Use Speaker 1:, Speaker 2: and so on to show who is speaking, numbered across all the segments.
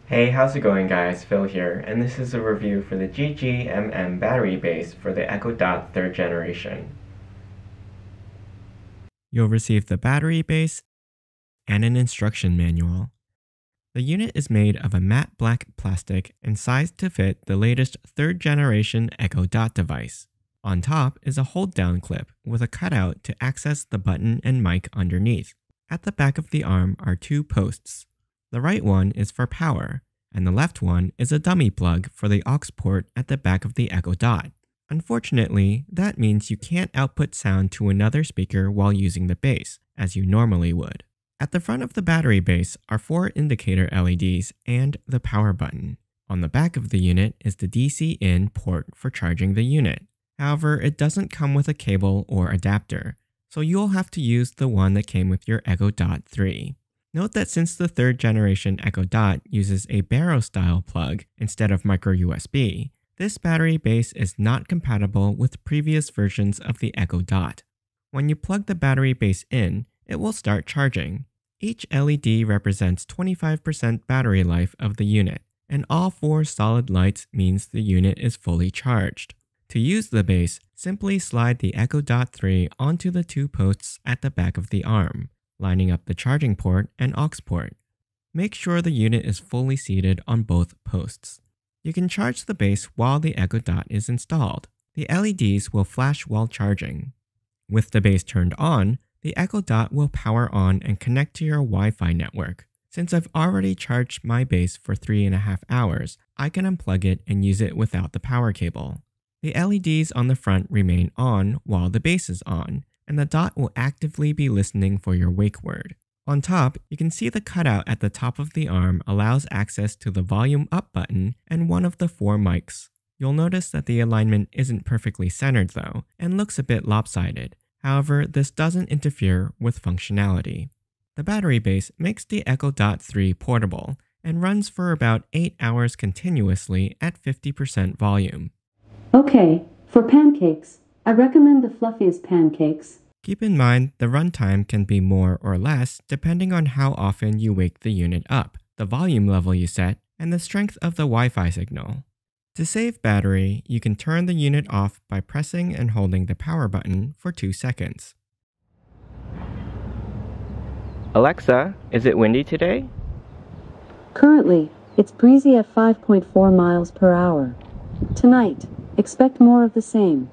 Speaker 1: Hey, how's it going guys? Phil here, and this is a review for the GGMM battery base for the Echo Dot 3rd generation. You'll receive the battery base and an instruction manual. The unit is made of a matte black plastic and sized to fit the latest 3rd generation Echo Dot device. On top is a hold-down clip with a cutout to access the button and mic underneath. At the back of the arm are two posts. The right one is for power, and the left one is a dummy plug for the aux port at the back of the Echo Dot. Unfortunately, that means you can't output sound to another speaker while using the base, as you normally would. At the front of the battery base are 4 indicator LEDs and the power button. On the back of the unit is the DC in port for charging the unit. However, it doesn't come with a cable or adapter, so you'll have to use the one that came with your Echo Dot 3. Note that since the 3rd generation Echo Dot uses a barrel-style plug instead of microUSB, this battery base is not compatible with previous versions of the Echo Dot. When you plug the battery base in, it will start charging. Each LED represents 25% battery life of the unit, and all 4 solid lights means the unit is fully charged. To use the base, simply slide the Echo Dot 3 onto the 2 posts at the back of the arm, lining up the charging port and aux port. Make sure the unit is fully seated on both posts. You can charge the base while the Echo Dot is installed. The LEDs will flash while charging. With the base turned on, the Echo Dot will power on and connect to your Wi-Fi network. Since I've already charged my base for 3.5 hours, I can unplug it and use it without the power cable. The LEDs on the front remain on while the base is on, and the dot will actively be listening for your wake word. On top, you can see the cutout at the top of the arm allows access to the volume up button and one of the 4 mics. You'll notice that the alignment isn't perfectly centered though, and looks a bit lopsided. However, this doesn't interfere with functionality. The battery base makes the Echo Dot 3 portable and runs for about 8 hours continuously at 50% volume.
Speaker 2: Okay, for pancakes, I recommend the fluffiest pancakes.
Speaker 1: Keep in mind, the runtime can be more or less depending on how often you wake the unit up, the volume level you set, and the strength of the Wi-Fi signal. To save battery, you can turn the unit off by pressing and holding the power button for 2 seconds. Alexa, is it windy today?
Speaker 2: Currently, it's breezy at 5.4 miles per hour. Tonight, expect more of the same.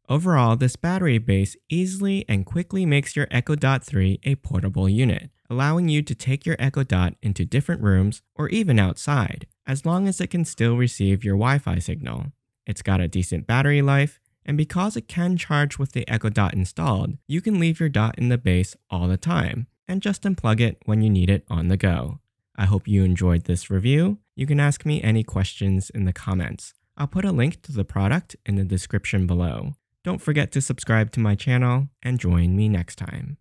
Speaker 1: Overall, this battery base easily and quickly makes your Echo Dot 3 a portable unit, allowing you to take your Echo Dot into different rooms or even outside, as long as it can still receive your Wi-Fi signal. It's got a decent battery life, and because it can charge with the Echo Dot installed, you can leave your dot in the base all the time, and just unplug it when you need it on the go. I hope you enjoyed this review. You can ask me any questions in the comments. I'll put a link to the product in the description below. Don't forget to subscribe to my channel and join me next time.